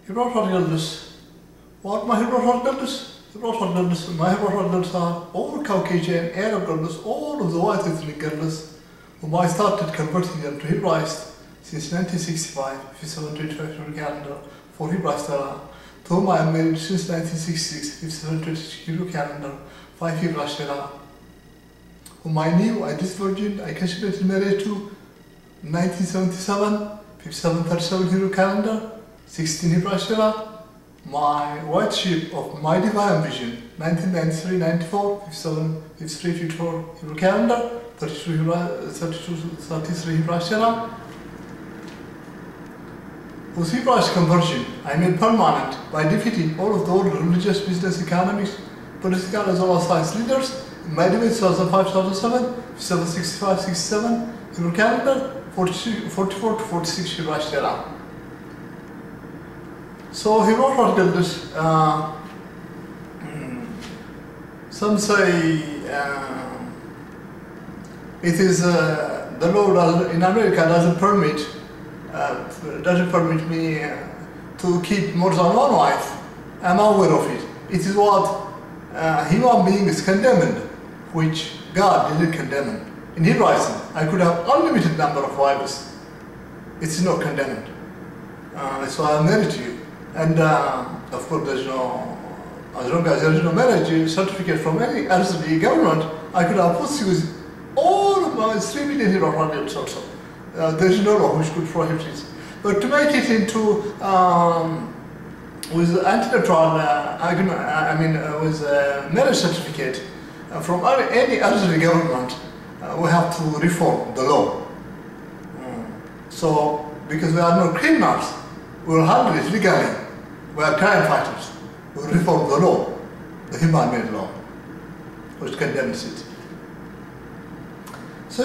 Hebraist elders. What my Hebraist elders? Hebraist elders, my Hebraist elders are all Caucasian, Arab elders, all of the white ethnic elders whom I started converting them to Hebraist since 1965, if it's 725 calendar, for Hebraist era, to whom I am married since 1966, if it's 726 calendar, 5 Hebraist era, whom I knew, I disvirgined, I consummated marriage to 1977, 5737 calendar, 16 Hebraist era, my white sheep of my divine vision, 1993-94, 57-53-54 Hebrew calendar, 33 Hebraist era, whose Hebraist conversion I made permanent by defeating all of the old religious, business, economics, political as well as science leaders in my debate 2005-2007, 765-67 Hebrew calendar, 44-46 Hebraist era. So Hebraist elders, some say it is the law in America doesn't permit me to keep more than one wife. I'm aware of it. It is what human being is condemned, which God didn't condemn. In Hebraism, I could have unlimited number of wives. It's not condemned. That's why I'm married to you. And of course, there's no, as long as there is no marriage certificate from any earthly government, I could have pursued all of my 3 million Hebraist also. There is no law which could prohibit it. But to make it into, with antenatal agreement, with a marriage certificate from any earthly government, we have to reform the law. So, because we are not criminals, we will handle it legally. We are crime fighters. We will reform the law, the human-made law, which condemns it. So,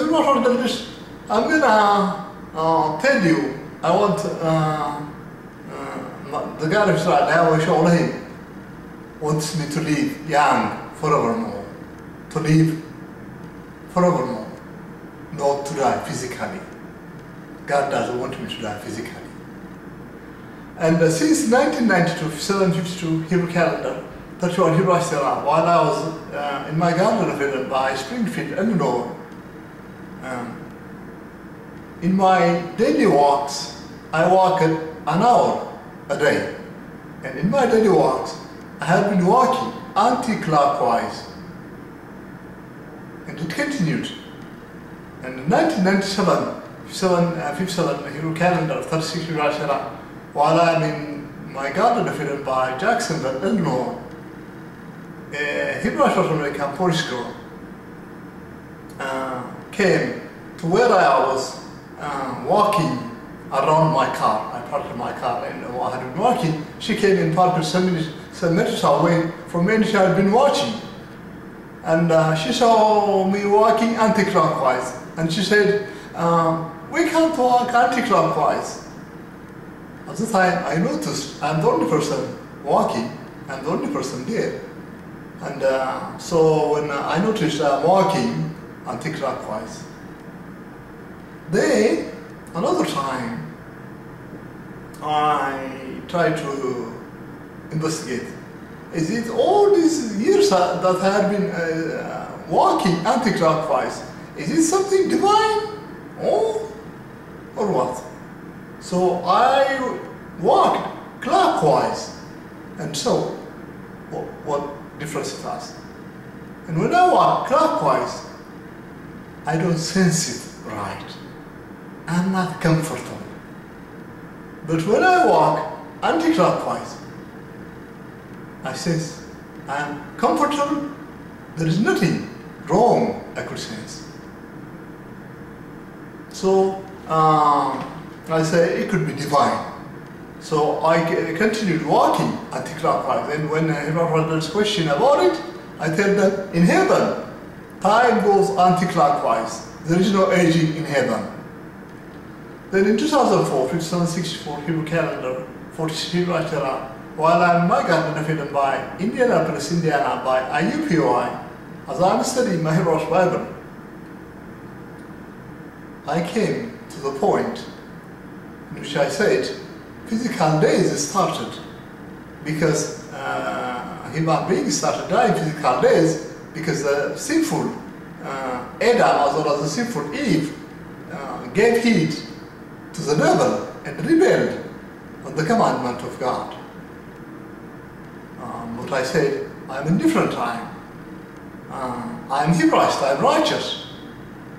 I'm gonna tell you, I want the God of Israel, Elohim, wants me to live young forevermore, to live forevermore, not to die physically. God doesn't want me to die physically. And since 1992, 752 Hebrew calendar, 31 Hebraist era, while I was in my garden of Eden by Springfield, Illinois, in my daily walks, I walk an hour a day. And in my daily walks, I have been walking anti-clockwise. And it continued. And in 1997, 57 Hebrew calendar, 36 Hebraist era, while I'm in my garden of Eden by Jacksonville, Illinois, a Hebraist American Polish girl came to where I was walking around my car. I parked my car and I had been walking. She came and parked some meters away from where she had been watching. And she saw me walking anti-clockwise. And she said, we can't walk anti-clockwise. At the time, I noticed I'm the only person walking, I'm the only person there. And so when I noticed I'm walking anti-clockwise, then another time I tried to investigate. Is it all these years that I had been walking anti-clockwise? Is it something divine or what? So I walked clockwise, and so what difference it has? And when I walk clockwise, I don't sense it right. I'm not comfortable. But when I walk anti-clockwise, I sense I'm comfortable. There is nothing wrong I could sense. So I say it could be divine. So I continued walking anti-clockwise. And when Hebraist question about it, I tell them, in heaven, time goes anti-clockwise. There is no aging in heaven. Then in 2004, 5764 Hebrew calendar, 46 Hebraist era, while I'm in my garden of Eden by Indianapolis, Indiana, by IUPOI, as I'm studying my Hebraist Bible, I came to the point in which I said, physical days started because human beings started dying physical days because the sinful Adam as well as the sinful Eve gave heed to the devil and rebelled on the commandment of God. But I said, I'm in different time. I'm Hebraist, I'm righteous.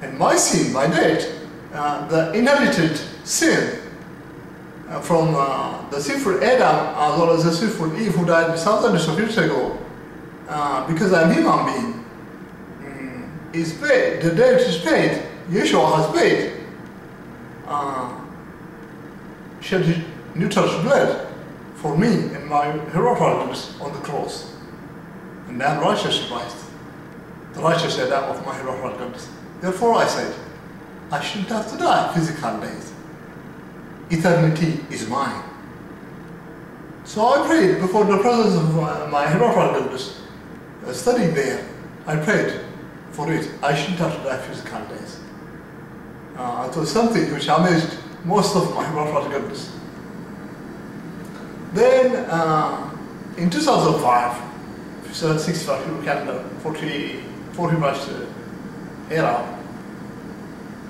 And my sin, my debt, the inherited sin from the sinful Adam as well as the sinful Eve who died thousands of years ago, because I'm a human being, is paid. The debt is paid. Yeshua has paid. Shed his neutral blood for me and my heroes on the cross. And I'm righteous in Christ, the righteous Adam of my heroes. Therefore I said, I shouldn't have to die physical days. Eternity is mine. So I prayed before the presence of my heroes, studying there. I prayed for it. I shouldn't have to die physical days. It was something which amazed most of my heroes. Then in 2005, 65 calendar, 40 Hebraist era,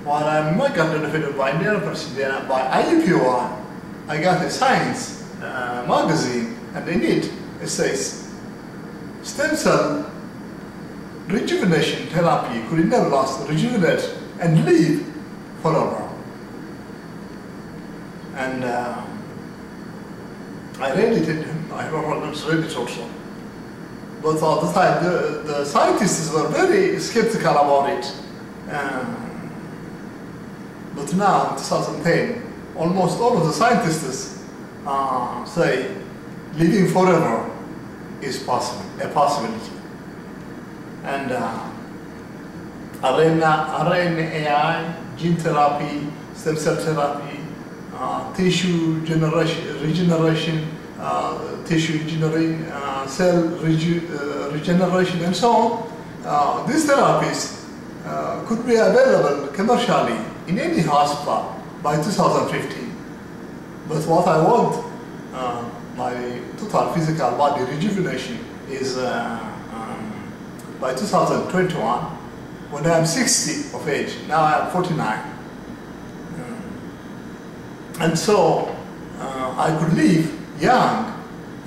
while I got benefited by Indiana University, by IUPOI, I got a science magazine, and in it says, stem cell rejuvenation therapy could enable us to rejuvenate and live forever. And I read it, and I read it also. But at the time, the scientists were very skeptical about it. But now, in 2010, almost all of the scientists say living forever is possible, a possibility. And RNAi, gene therapy, stem cell therapy, tissue regeneration, tissue engineering, cell regeneration, and so on. These therapies could be available commercially in any hospital by 2015. But what I want, my total physical body rejuvenation, is by 2021, when I'm 60 of age. Now I'm 49. And so I could live young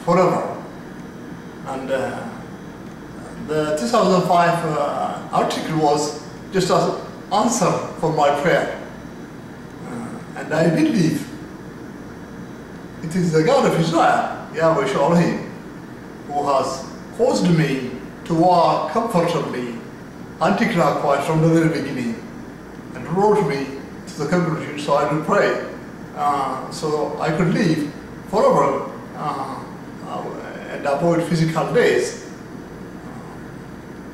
forever. And the 2005 article was just an answer for my prayer. And I believe it is the God of Israel, Yahweh Elohim, who has caused me to walk comfortably, anti-clockwise from the very beginning, and brought me to the conclusion, so I will pray. So I could live forever and avoid physical days.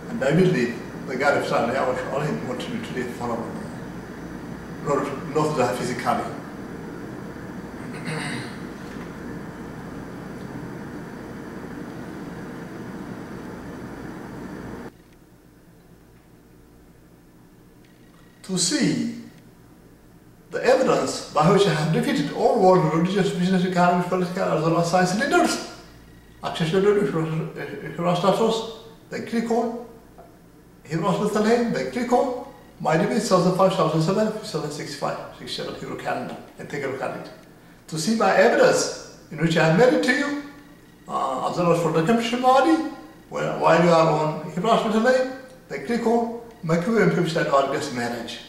And I believe the God of Israel, Yahweh Elohim, wants me to live forever, not die physically. To see the evidence by which I have defeated all world religious, business, economic, political, as well as science leaders. Access leaders, Hebraist, then click on Hebraist Bethlehem, then click on my debate 2005, 2007, 2065, 67 Hebrew calendar, and take a look at it. To see my evidence in which I am married to you, as well as for the completion body, while you are on Hebraist Bethlehem, then click on Mekbib Adgeh marriage.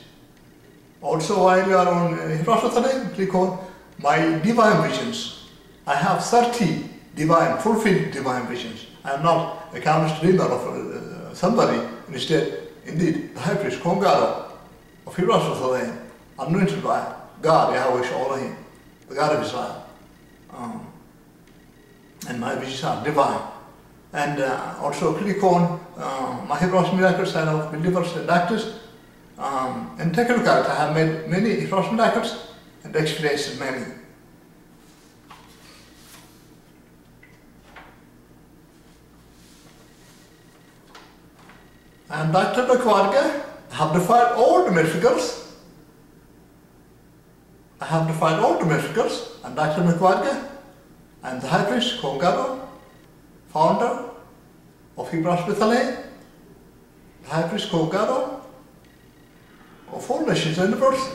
Also, while you are on Hebraist Bethlehem, click on my divine visions. I have 30 divine, fulfilled divine visions. I am not a careless dreamer of somebody. Indeed, the high priest, Kongaro, of Hebraist Bethlehem, anointed by God, Yahweh Elohim, the God of Israel. And my visions are divine. And also click on my Hebraist miracles and of believers and doctors. And take a look at it. I have made many Hebraist miracles and experienced many. I am Dr.Mekbib Adgeh. I have defied all the miracles. I have defied all the miracles. I'm and Dr. Mekbib Adgeh, and the High Priest Kongaro, founder of Hebraist Bethlehem, the High Priest Kongaro of all nations universe,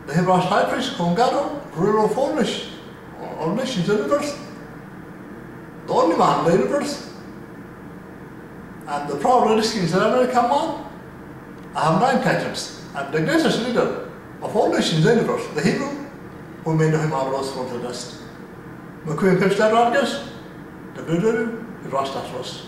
the Hebraist High Priest Kongaro, ruler of all nations universe, the only man in the universe, and the proud Redskins and American man. I have 9 titles. I'm the greatest leader of all nations universe, the Hebrew, who made him arose from the dust. Mekbib Adgeh, the leader, Hebraist Atlas.